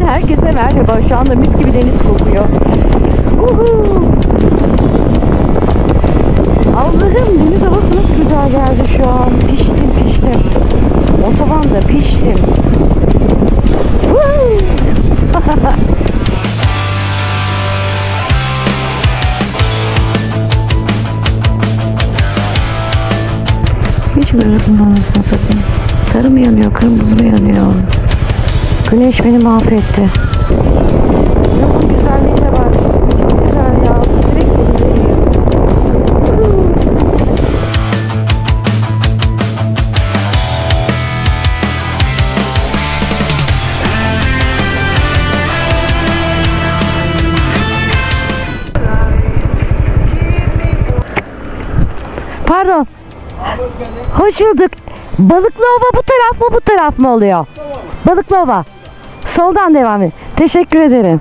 Herkese merhaba. Şu anda mis gibi deniz kokuyor. Allah'ım, deniz havası nasıl güzel geldi şu an. Piştim. Otobanda piştim. Hiç gözükmüyor anasını satayım. Sarı mı yanıyor, kırmızı mı yanıyor? Güneş beni mahvetti. Yolun güzelliğine bak. Çok güzel ya. Direkt denizeyiz. Pardon. Hoş bulduk. Balıklıova bu taraf mı, bu taraf mı oluyor? Balıklıova. Soldan devam edin. Teşekkür ederim.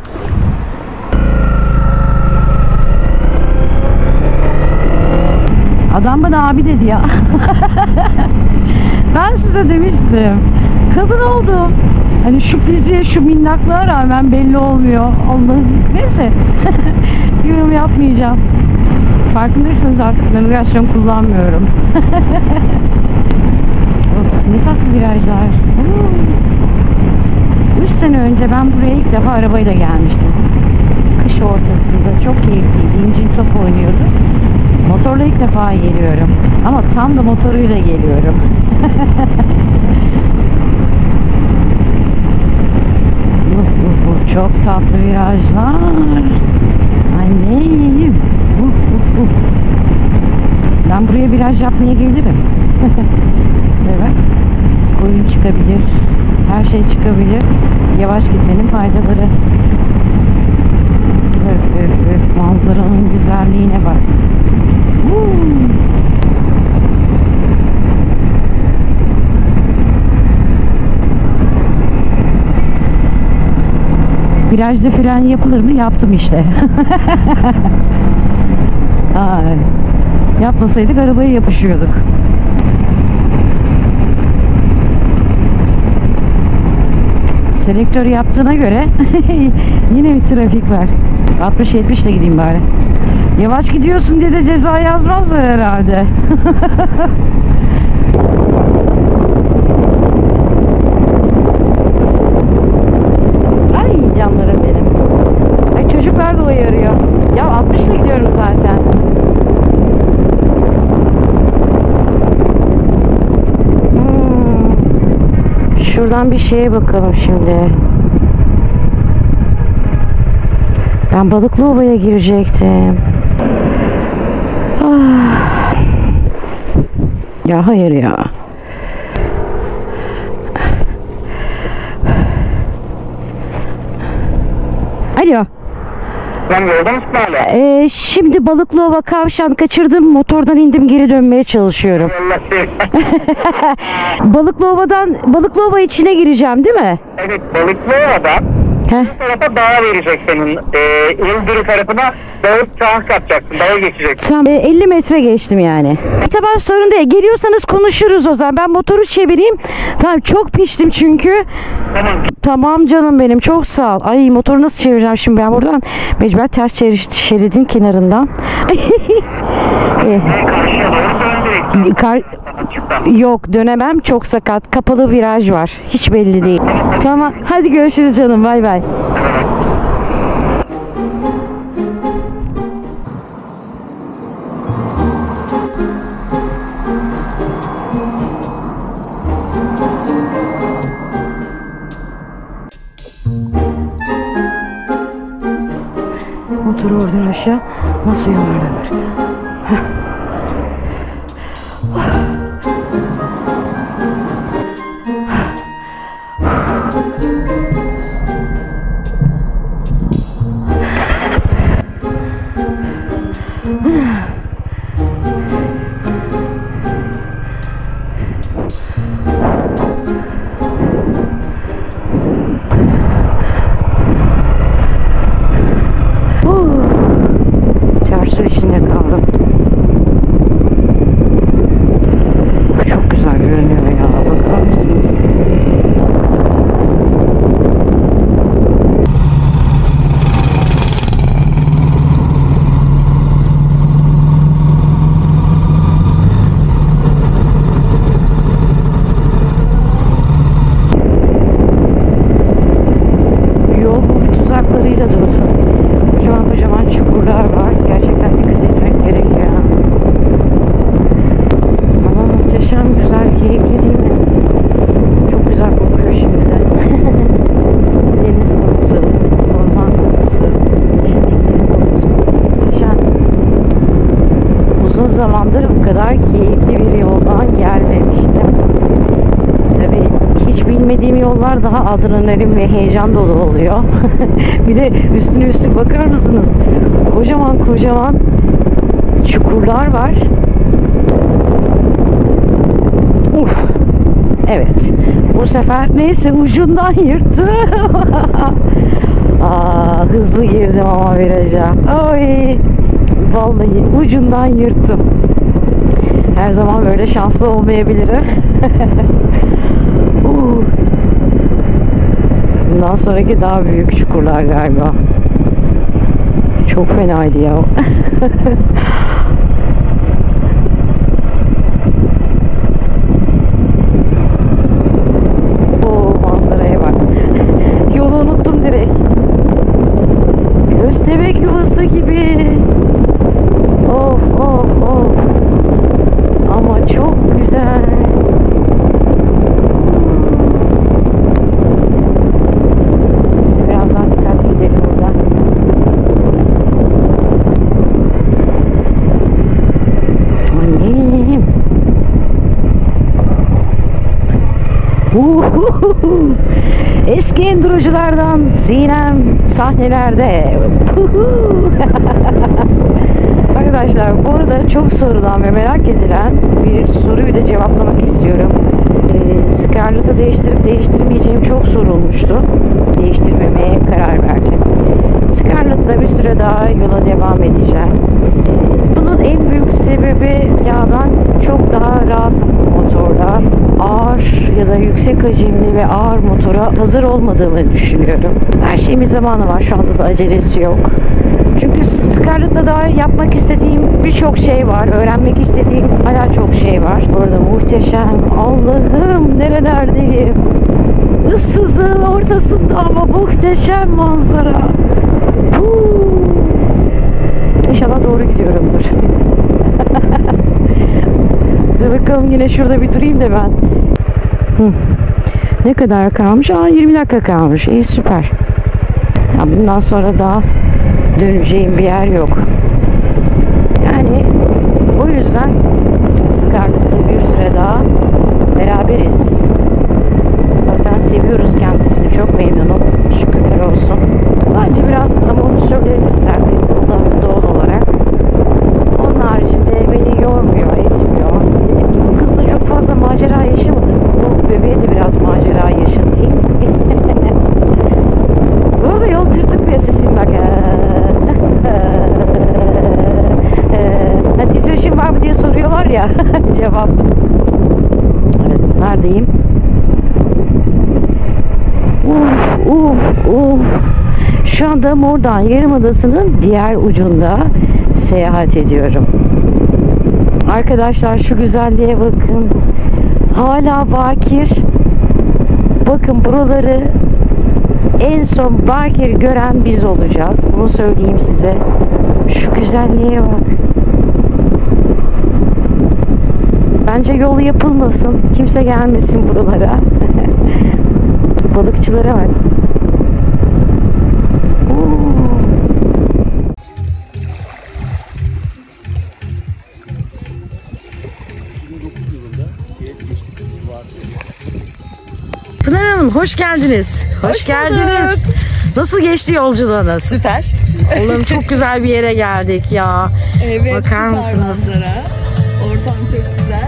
Adam bana abi dedi ya. Ben size demiştim. Kadın oldum. Hani şu fiziğe, şu minnaklığa rağmen belli olmuyor. Allah'ım. Neyse. Yorum yapmayacağım. Farkındaysanız artık navigasyon kullanmıyorum. Of, ne tatlı virajlar. 3 sene önce ben buraya ilk defa arabayla gelmiştim. Kış ortasında. Çok keyifliydi. İncin top oynuyordu. Motorla ilk defa geliyorum. Ama tam da motoruyla geliyorum. Çok tatlı virajlar. Annem. Ben buraya viraj yapmaya gelirim. Evet. Koyun çıkabilir. Her şey çıkabilir. Yavaş gitmenin faydaları. Öf. Manzaranın güzelliğine bak. Virajda fren yapılır mı? Yaptım işte. Ay. Yapmasaydık arabaya yapışıyorduk. Selektör yaptığına göre yine bir trafik var. 60-70 ile gideyim bari. Yavaş gidiyorsun diye de ceza yazmazlar herhalde. Ay canlarım benim. Ay çocuklar da uyarıyor. Ya 60 ile gidiyorum zaten. Şuradan bir şeye bakalım şimdi. Ben Balıklıova'ya girecektim. Ya hayır ya. Alo. Ben gördüm hala. Şimdi Balıklıova kavşağın kaçırdım. Motordan indim, geri dönmeye çalışıyorum. Balıklıova içine gireceğim değil mi? Evet, Balıklıova'dan bu tarafa dağa verecek senin. İldırı tarafına dağı çağış yapacaksın. Dağa geçeceksin. Tamam, 50 metre geçtim yani. Tamam, sorun değil. Geliyorsanız konuşuruz o zaman. Ben motoru çevireyim. Tamam, çok piştim çünkü. Tamam. Tamam canım benim, çok sağ ol. Ay, motoru nasıl çevireceğim şimdi ben buradan? Mecbur ters şeridin kenarından. Karşıya doğru döndürek. Yok, dönemem, çok sakat. Kapalı viraj var. Hiç belli değil. Tamam, hadi görüşürüz canım. Bay bay. Motoru oradan aşağı nasıl yuvarlanır? Ter su içinde kaldım. Bu çok güzel görünüyor ya. Bakar mısınız? Yol bu tuzaklarıyla dolu. Kocaman kocaman çukurlar var. Gerçekten dikkat etmek gerekiyor. Ama muhteşem, güzel, keyifli değil mi? Çok güzel kokuyor şimdiden. Deniz kokusu, orman kokusu, yeşilliklerin kokusu. Muhteşem. Uzun zamandır bu kadar keyifli bir yoldan gelmemiştim. Tabii hiç bilmediğim yollar daha adrenalin ve heyecan dolu oluyor. Bir de üstüne üstlük bakar mısınız? Kocaman kocaman çukurlar var. Uf. Evet. Bu sefer neyse ucundan yırttı. Hızlı girdim ama viraja. Ay. Vallahi ucundan yırttım. Her zaman böyle şanslı olmayabilirim. Bundan sonraki daha büyük çukurlar galiba. Çok fenaydı ya. O manzaraya bak. Yolu unuttum direkt. Köstebek yuvası gibi. Of of of. Ama çok güzel. Biraz daha dikkatli gidelim buradan. Annem. Eski enduroculardan Sinem sahnelerde. Arkadaşlar bu arada çok sorulan ve merak edilen bir soruyu da cevaplamak istiyorum. Scarlett'ı değiştirip değiştirmeyeceğim çok sorulmuştu. Değiştirmemeye karar verdim. Scarlett'la bir süre daha yola devam edeceğim. Bunun en büyük sebebi ya ben çok daha rahat motorla ağır ya da yüksek hacimli ve ağır motora hazır olmadığımı düşünüyorum. Her şeyin bir zamanı var. Şu anda da acelesi yok. Çünkü Scarlett'la daha yapmak istediğim birçok şey var. Öğrenmek istediğim hala çok şey var. Orada muhteşem. Allah'ım nerelerdeyim. Issızlığın ortasında ama muhteşem manzara. İnşallah doğru gidiyorumdur. Dur bakalım yine şurada bir durayım da ben. Ne kadar kalmış? 20 dakika kalmış. İyi süper. Ya bundan sonra daha döneceğim bir yer yok. Yani o yüzden Scarlett'la bir süre daha beraberiz. Zaten seviyoruz kendisini. Çok memnunum. Şükürler olsun. Sadece biraz amortisörlerimiz sertlendi. O da doğal olarak. Onun haricinde beni yormuyor, etmiyor. Dedim ki bu kız da çok fazla macera yaşamadı. Bu bebeğe de biraz macera yaşatayım. Burada yol tırtık diye sesim bak. Titreşim var mı diye soruyorlar ya. Cevap. Evet, neredeyim? Şu anda Mordan Yarımadası'nın diğer ucunda seyahat ediyorum. Arkadaşlar şu güzelliğe bakın. Hala bakir. Bakın buraları en son bakir gören biz olacağız. Bunu söyleyeyim size. Şu güzelliğe bak. Bence yol yapılmasın. Kimse gelmesin buralara. Balıkçılara bak. hoş geldiniz. Hoş geldiniz. Nasıl geçti yolculuğunuz? Süper. Oğlum çok güzel bir yere geldik ya. Evet, bakar mısınız? Manzara. Ortam çok güzel.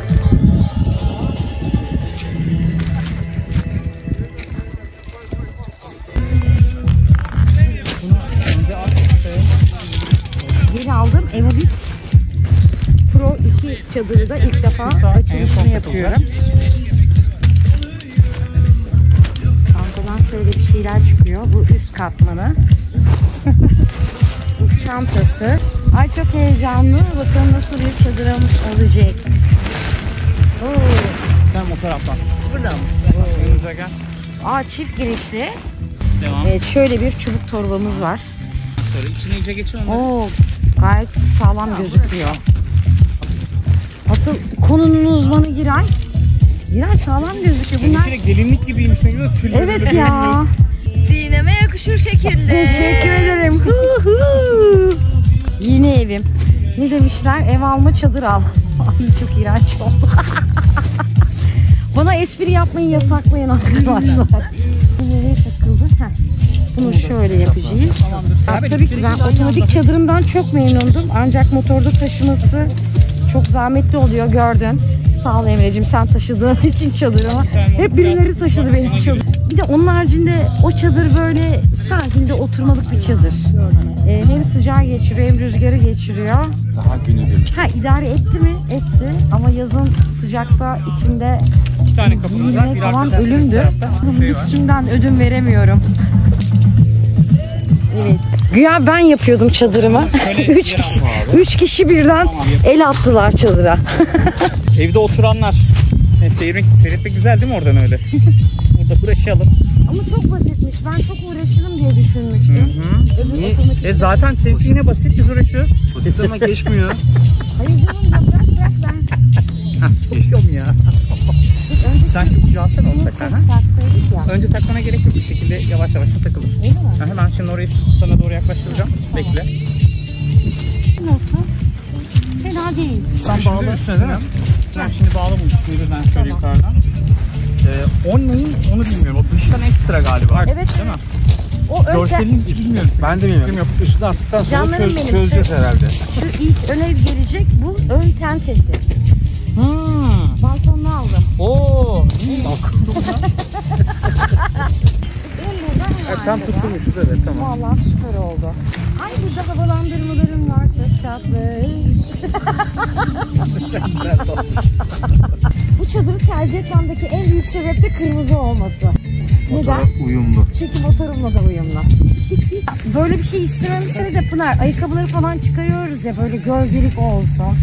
Yeni aldım Evobit Pro 2 çadırı da ilk defa açılışını yapıyorum. Çantadan şöyle bir şeyler çıkıyor. Bu üst katmanı. Bu çantası. Ay çok heyecanlı. Bakalım nasıl bir çadırımız olacak. Oo. Sen o taraftan. Buradan. Önümüze gel. Aa, çift girişli. Devam. Evet, şöyle bir çubuk torbamız var. Şöyle içine iyice geçin onu. Oo, gayet sağlam gözüküyor. Asıl konunun uzmanı Giray. Giray sağlam gözüküyor. Bunlar... Seninki de gelinlik gibiymiş ne gibi tülleri. Evet ya. Sineme yakışır şekilde. Teşekkür ederim. Yeni evim. Ne demişler? Ev alma çadır al. Ay çok iğrenç oldu. Bana espri yapmayı yasaklayın arkadaşlar. Nereye takıldı? Heh. Bunu şöyle yapacağım. Tabii ki ben otomatik çadırımdan çok memnundum. Ancak motorda taşıması çok zahmetli oluyor, gördün. Sağ ol Emre'cim, sen taşıdığın için çadırımı. Hep birileri taşıdı benim çadır. Bir de onun haricinde o çadır böyle sahilde oturmalık bir çadır. Hem sıcağı geçiriyor hem rüzgarı geçiriyor. Daha günübirlik. Ha, idare etti mi? Etti. Ama yazın sıcakta içinde 2 tane kapımız var. giyinmek Bir falan arkada, bir ölümdü. tarafta şey var. Lüksümden ödün veremiyorum. Evet. Güya ben yapıyordum çadırımı. Şöyle 3 kişi birden el attılar çadıra. Evde oturanlar. Seyretmek güzel değil mi oradan öyle? Burada uğraşalım. Ama çok basitmiş. Ben çok uğraşırım diye düşünmüştüm. Öbür otomatik- Zaten senin için yine basit, biz uğraşıyoruz. Basit ama geçmiyor. Hayır canım ya, bırak ben. Geçiyorum ya. Önce Sen şu ucu alsana onu takar ha. taksaydık ya. Önce takmana gerek yok, bir şekilde yavaş yavaş da takılır. Öyle mi? Ha, hemen şimdi orayı sana doğru yaklaştıracağım. Bekle. Nasıl? Fena değil. Sen bağla üstüne değil mi? Sen şimdi bağla bu ikisini birden şöyle yukarıdan. O neyin onu bilmiyorum. O dıştan ekstra galiba. Evet. Değil mi? O önce Görselini hiç bilmiyorum. Ben de bilmiyorum. Yok, üstüne attıktan sonra Canlarım benim, çözeceğiz herhalde. şu ilk öne gelecek, bu ön tentesi. Balkonunu aldım. Oo. İyi. Tam tutturmuşuz, evet, tamam. Vallahi süper oldu. Ay, burada havalandırmalarım var, çok tatlı. Bu çadırı tercih etmemdeki en büyük sebep de kırmızı olması. Neden? Uyumlu. Çünkü motorumla da uyumlu. Böyle bir şey istememin sebebi de Pınar, ayakkabıları falan çıkarıyoruz ya, böyle gölgelik olsun.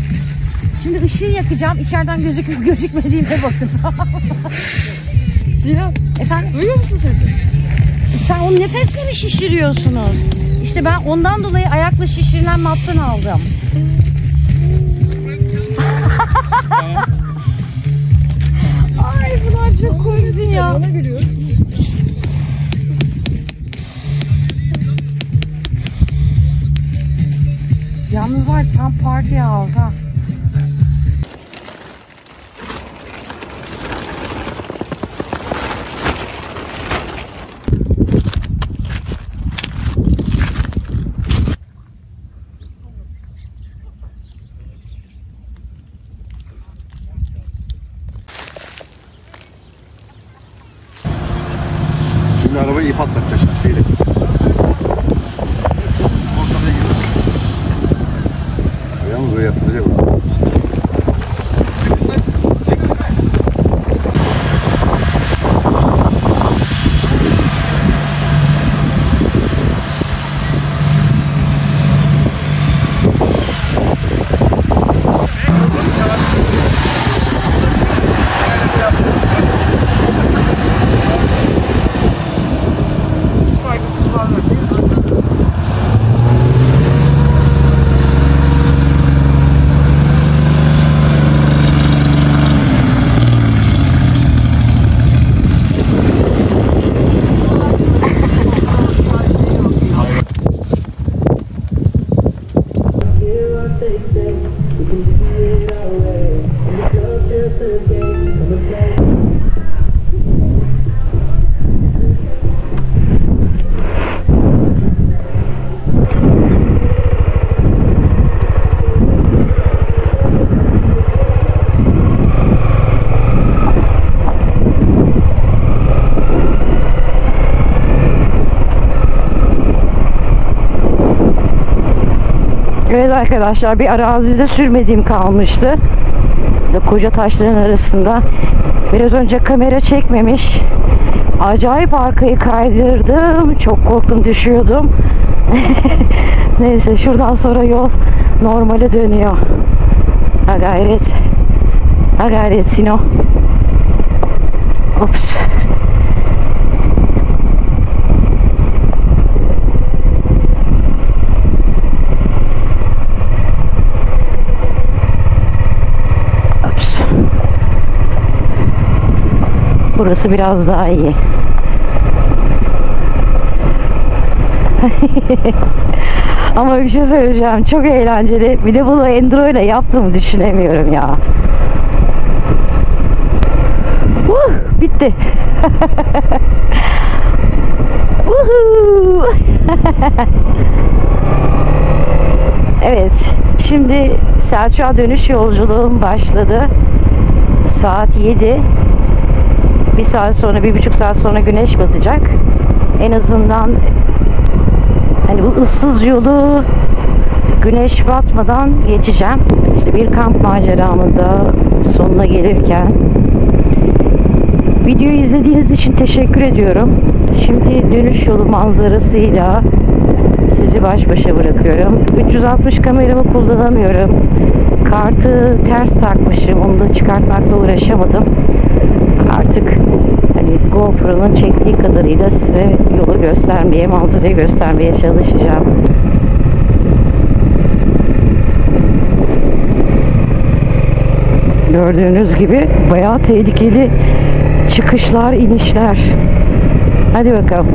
Şimdi ışığı yakacağım, içeriden gözüküp gözükmediğime bakın. Sinan, efendim? Duyuyor musun sesi? Sen onu nefesle mi şişiriyorsunuz? İşte ben ondan dolayı ayakla şişirilen mattan aldım. Ay, bunlar çok komik ya. Bana gülüyoruz. Yalnız var, tam party house ha. Şimdi arabayı ip atlatacaklar. Seyret. Ortamaya gidiyor. Yalnız oraya yatıracak o. Evet arkadaşlar, bir arazide sürmediğim kalmıştı. Koca taşların arasında. Biraz önce kamera çekmemiş. Acayip arkayı kaydırdım. Çok korktum, düşüyordum. Neyse, şuradan sonra yol normale dönüyor. Ha gayret. Ha gayret Sino. Ops. Ops. Burası biraz daha iyi. Ama bir şey söyleyeceğim. Çok eğlenceli. Bir de bunu Enduro ile yaptığımı düşünemiyorum ya. Bitti. Evet. Şimdi Selçuk'a dönüş yolculuğum başladı. Saat 7. Bir saat sonra, 1,5 saat sonra güneş batacak. En azından hani bu ıssız yolu güneş batmadan geçeceğim. İşte bir kamp maceramın da sonuna gelirken videoyu izlediğiniz için teşekkür ediyorum. Şimdi dönüş yolu manzarasıyla sizi baş başa bırakıyorum. 360 kameramı kullanamıyorum. Kartı ters takmışım. Onu da çıkartmakla uğraşamadım. Artık hani GoPro'nun çektiği kadarıyla size yolu göstermeye, manzarayı göstermeye çalışacağım. Gördüğünüz gibi bayağı tehlikeli çıkışlar, inişler. Hadi bakalım.